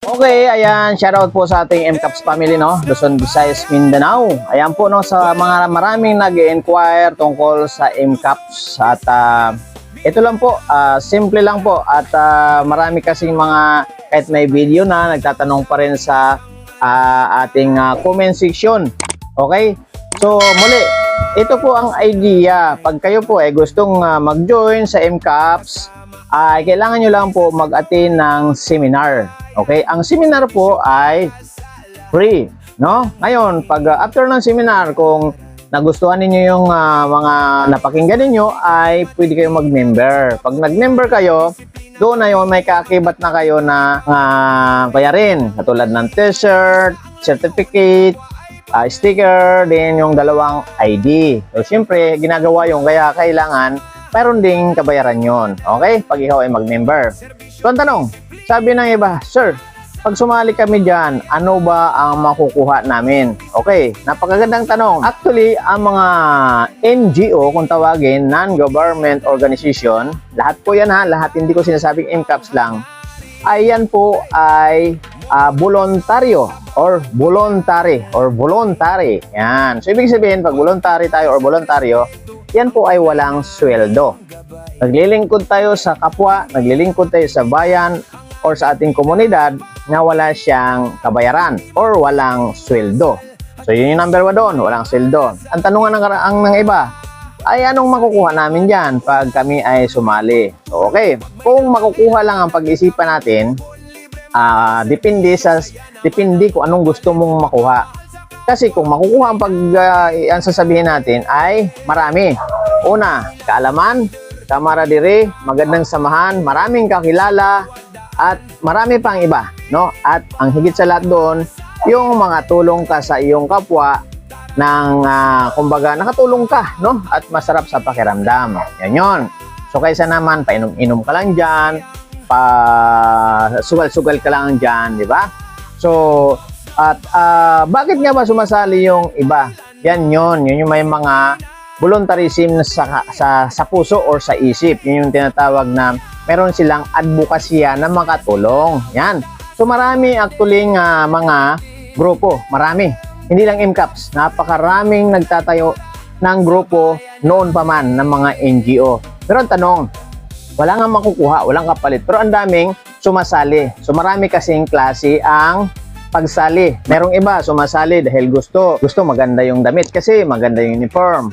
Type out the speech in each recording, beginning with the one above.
Okay, ayan, shoutout po sa ating MCAPS family, no? Luzon, Visayas, Mindanao. Ayan po, no, sa mga maraming nag-inquire tungkol sa MCAPS at ito lang po, simple lang po at marami kasing mga kahit may video na nagtatanong pa rin sa ating comment section. Okay? So, muli, ito po ang idea. Pag kayo po ay gustong mag-join sa MCAPS, ay kailangan nyo lang po mag-attend ng seminar. Okay? Ang seminar po ay free, no? Ngayon, pag after ng seminar, kung nagustuhan ninyo yung mga napakinggan ninyo, ay pwede kayong mag-member. Pag nag-member kayo, doon na yung may kakibat na kayo na bayarin. Katulad ng t-shirt, certificate, sticker, din yung dalawang ID. So, siyempre, ginagawa yung kaya kailangan mayroon ding kabayaran yon. Okay? Pag ikaw ay mag-member. So, ang tanong, sabi ng iba, Sir, pag sumali kami dyan, ano ba ang makukuha namin? Okay, napakagandang tanong. Actually, ang mga NGO, kung tawagin, non-government organization, lahat po yan ha, lahat hindi ko sinasabing MCAPS lang, ay yan po ay voluntaryo or voluntary. Yan. So, ibig sabihin, pag voluntary tayo or voluntaryo, yan po ay walang sweldo. Naglilingkod tayo sa kapwa, naglilingkod tayo sa bayan or sa ating komunidad na wala siyang kabayaran or walang sweldo. So, yun yung number 1 doon, walang sweldo. Ang tanungan ng iba, ay anong makukuha namin dyan pag kami ay sumali? So, okay, kung makukuha lang ang pag-isipan natin, depende kung anong gusto mong makuha. Kasi kung makukuha ang sasabihin natin ay marami. Una, kaalaman, kamaradiri, magandang samahan, maraming kakilala, at marami pang iba, no? At ang higit sa lahat doon, yung mga tulong ka sa iyong kapwa ng kumbaga nakatulong ka, no? At masarap sa pakiramdam. Yan yun. So kaysa naman painom-inom ka lang diyan, sugal-sugal ka lang diyan, di ba? So at bakit nga ba sumasali yung iba? Yan yun yung may mga voluntarism sa puso or sa isip. Yun yung tinatawag na meron silang advokasya na makatulong. Yan. So marami actually mga grupo. Marami. Hindi lang MCAPS. Napakaraming nagtatayo ng grupo noon pa man ng mga NGO. Pero ang tanong, wala nga makukuha, walang kapalit. Pero ang daming sumasali. So marami kasing klase ang pagsali. Merong iba sumasali dahil gusto maganda yung damit kasi maganda yung uniform.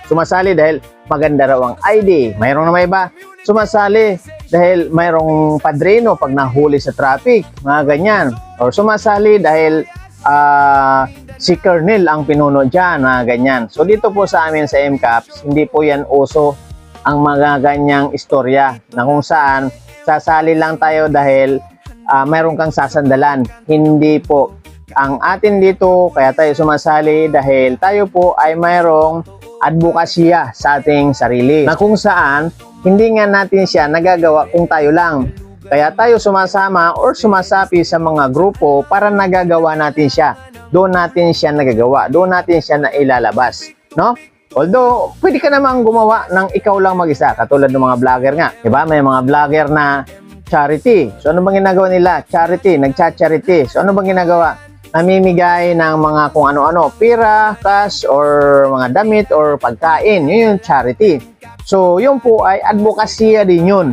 Sumasali dahil maganda raw ang ID. Mayroong naman iba sumasali dahil mayroong padrino pag nahuli sa traffic, mga ganyan. Or sumasali dahil si Colonel ang pinuno dyan, mga ganyan. So dito po sa amin sa MCAPS, hindi po yan uso ang mga ganyang istorya na kung saan sasali lang tayo dahil mayroon kang sasandalan. Hindi po. Ang atin dito, kaya tayo sumasali dahil tayo po ay mayroong advokasya sa ating sarili. Na kung saan, hindi nga natin siya nagagawa kung tayo lang. Kaya tayo sumasama or sumasapi sa mga grupo para nagagawa natin siya. Doon natin siya nagagawa. Doon natin siya nailalabas. No? Although, pwede ka namang gumawa ng ikaw lang mag-isa. Katulad ng mga vlogger nga. Diba? May mga vlogger na charity. So, ano bang ginagawa nila? Charity. Nagcha-charity. So, ano bang ginagawa? Namimigay ng mga kung ano-ano. Pira, cash, or mga damit, or pagkain. Yun yung charity. So, yun po ay advokasya din yun.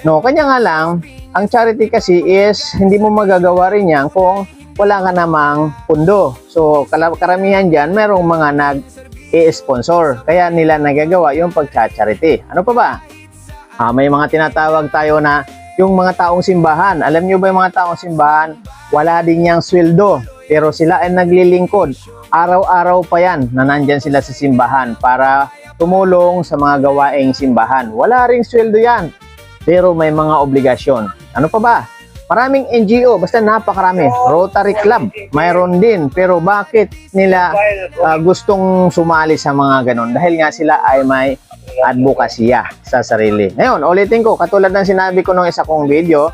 No, kanya nga lang, ang charity kasi is hindi mo magagawa rin yan kung wala ka namang pundo. So, karamihan dyan, merong mga nag-i-sponsor. Kaya nila nagagawa yung pagcha-charity. Ano pa ba? May mga tinatawag tayo na yung mga taong simbahan. Alam nyo ba yung mga taong simbahan? Wala din niyang sweldo. Pero sila ay naglilingkod. Araw-araw pa yan na nandyan sila sa simbahan para tumulong sa mga gawaing simbahan. Wala ring sweldo yan. Pero may mga obligasyon. Ano pa ba? Maraming NGO, basta napakarami. Rotary Club, mayroon din. Pero bakit nila gustong sumali sa mga ganon? Dahil nga sila ay may advokasya sa sarili. Ngayon, ulitin ko, katulad ng sinabi ko nung isa kong video,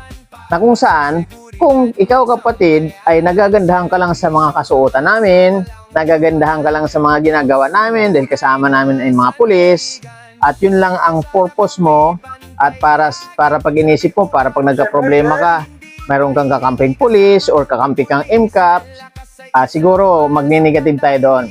na kung saan, kung ikaw kapatid ay nagagandahan ka lang sa mga kasuotan namin, nagagandahan ka lang sa mga ginagawa namin dahil kasama namin ay mga pulis, at yun lang ang purpose mo, at para pag inisip mo, para pag nagka-problema ka, mayroon kang kakamping pulis or kakampi kang MCAPS, siguro magni-negative tayo doon.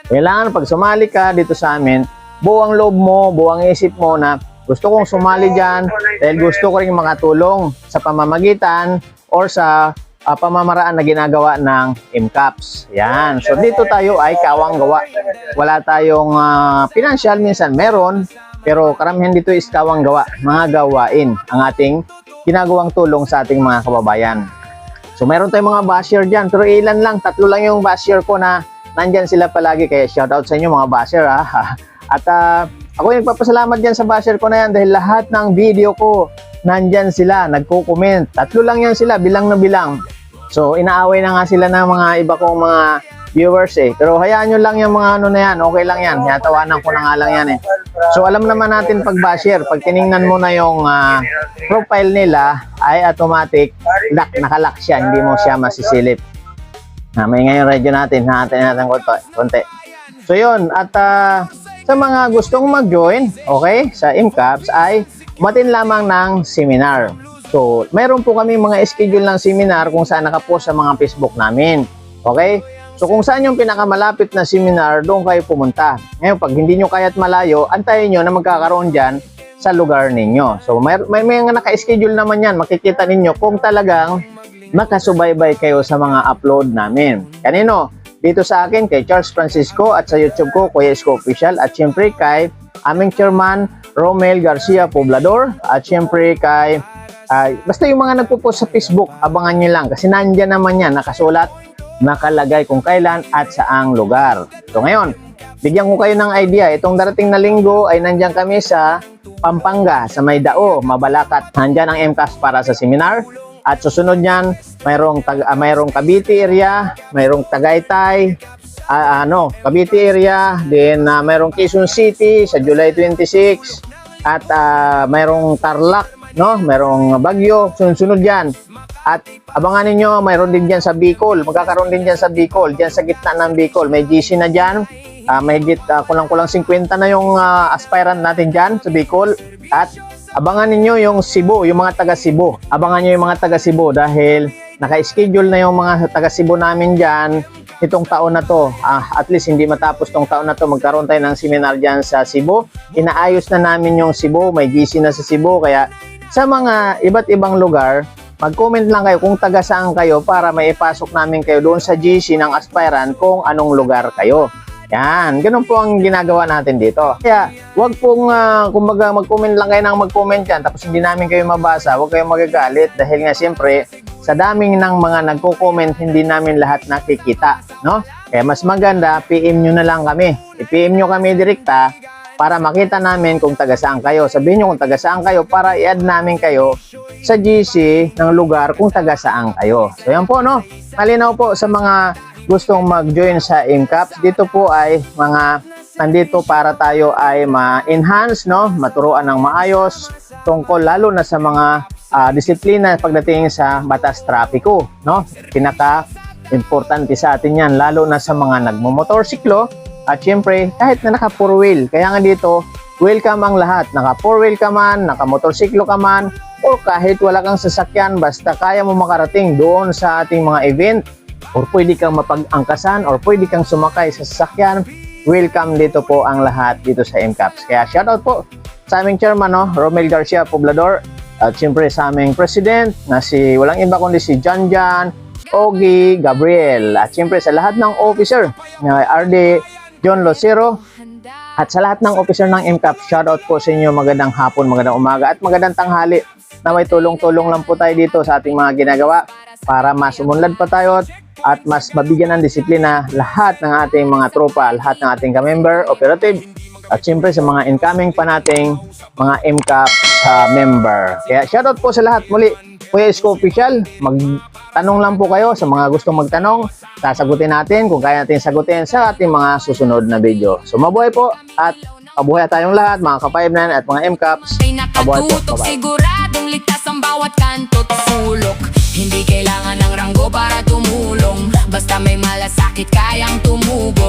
Kailangan pag sumali ka dito sa amin, buwang loob mo, buwang isip mo na gusto kong sumali dyan dahil gusto ko rin makatulong sa pamamagitan or sa pamamaraan na ginagawa ng MCAPS. Yan. So dito tayo ay kawang gawa. Wala tayong financial, minsan meron, pero karamihan dito is kawang gawa. Mga gawain ang ating ginagawang tulong sa ating mga kababayan. So meron tayong mga basher dyan, pero ilan lang, 3 lang yung basher ko na nandyan sila palagi. Kaya shoutout sa inyo mga basher ha. At ako yung nagpapasalamat dyan sa basher ko na yan dahil lahat ng video ko nandyan sila, nagko-comment. 3 lang yan sila, bilang na bilang. So, inaaway na nga sila ng mga iba kong mga viewers eh. Pero hayaan nyo lang yung mga ano na yan, okay lang yan. Tinatawanan ko na nga lang yan eh. So, alam naman natin pag basher, pag tiningnan mo na yung profile nila, ay automatic, nakalock siya, hindi mo siya masisilip. May ngayon radio natin, natin konti. So, yun. At sa mga gustong mag-join, okay, sa MCAPS ay umatin lamang ng seminar. So, mayroon po kami mga schedule ng seminar kung saan nakapost sa mga Facebook namin. Okay? So, kung saan yung pinakamalapit na seminar, doon kayo pumunta. Ngayon, pag hindi nyo kaya't malayo, antayin nyo na magkakaroon dyan sa lugar ninyo. So, may mga naka-schedule naman yan. Makikita ninyo kung talagang makasubaybay kayo sa mga upload namin. Kanino? Dito sa akin, kay Charles Francisco at sa YouTube ko, Kuya Isko Official. At syempre kay aming chairman, Romel Garcia Poblador. At syempre kay basta yung mga nagpo-post sa Facebook, abangan nyo lang kasi nandyan naman yan, nakasulat, nakalagay kung kailan at saang lugar. So ngayon, bigyan ko kayo ng idea. Itong darating na linggo ay nandyan kami sa Pampanga, sa Maydao, Mabalacat. Nandyan ang MCAPS para sa seminar. At susunod niyan, mayroong Cavite area, mayroong Tagaytay, Cavite area, then mayroong Quezon City sa July 26, at mayroong Tarlac, no? Mayroong Baguio, sunod-sunod yan. At abangan ninyo, mayroon din dyan sa Bicol. Magkakaroon din dyan sa Bicol, dyan sa gitna ng Bicol. May GC na dyan. Mahigit kulang-kulang 50 na yung aspirant natin dyan sa Bicol. At abangan ninyo yung Cebu, yung mga taga Cebu. Abangan nyo yung mga taga Cebu dahil naka-schedule na yung mga taga Cebu namin dyan itong taon na to. At least hindi matapos tong taon na to, magkaroon tayo ng seminar dyan sa Cebu. Inaayos na namin yung Cebu, may GC na sa Cebu. Kaya sa mga iba't ibang lugar, mag-comment lang kayo kung taga saan kayo para maipasok namin kayo doon sa GC ng aspirant kung anong lugar kayo. Yan, ganun po ang ginagawa natin dito. Kaya, wag pong, kumbaga, mag-comment lang kayo ng mag-comment yan, tapos hindi namin kayo mabasa, wag kayong magagalit, dahil nga siyempre, sa daming ng mga nagko-comment, hindi namin lahat nakikita, no? Kaya mas maganda, PM nyo na lang kami. I-PM nyo kami direkta, para makita namin kung taga saan kayo. Sabihin nyo kung taga saan kayo, para i-add namin kayo sa GC ng lugar kung taga saan kayo. So, yan po, no? Malinaw po sa mga gustong mag-join sa MCAPS, dito po ay nandito para tayo ay ma-enhance, no? Maturuan ng maayos tungkol lalo na sa mga disiplina pagdating sa batas trapiko, no? Pinaka-importante sa atin yan, lalo na sa mga nagmumotorsiklo at syempre kahit na naka 4-wheel. Kaya nga dito, welcome ang lahat. Naka 4-wheel ka man, naka motorsiklo ka man, o kahit wala kang sasakyan, basta kaya mo makarating doon sa ating mga event, or pwede kang mapag-angkasan, or pwede kang sumakay sa sasakyan, welcome dito po ang lahat dito sa MCAPS. Kaya shoutout po sa aming chairman, no, Romel Garcia Poblador, at siyempre sa aming president na si walang iba kundi si Janjan Ogie Gabriel, at siyempre sa lahat ng officer na RD John Lucero, at sa lahat ng officer ng MCAPS, shoutout po sa inyo. Magandang hapon, magandang umaga, at magandang tanghali. Na may tulong-tulong lang po tayo dito sa ating mga ginagawa para mas umunlad pa tayo at mas mabigyan ng disiplina lahat ng ating mga tropa, lahat ng ating ka-member, operative, at siyempre sa mga incoming pa nating mga MCAPS member. Kaya shoutout po sa lahat. Muli, Kuya Isko Official, magtanong lang po kayo sa mga gustong magtanong. Sasagutin natin kung kaya natin sagutin sa ating mga susunod na video. So mabuhay po at mabuhay tayong lahat, mga ka-5-9 at mga MCAPS. Mabuhay po. Bye-bye. Siguradong ligtas ang bawat kanto at sulok. Hindi kailangan ng ranggo para tumulong. Basta may malasakit kayang tumugon.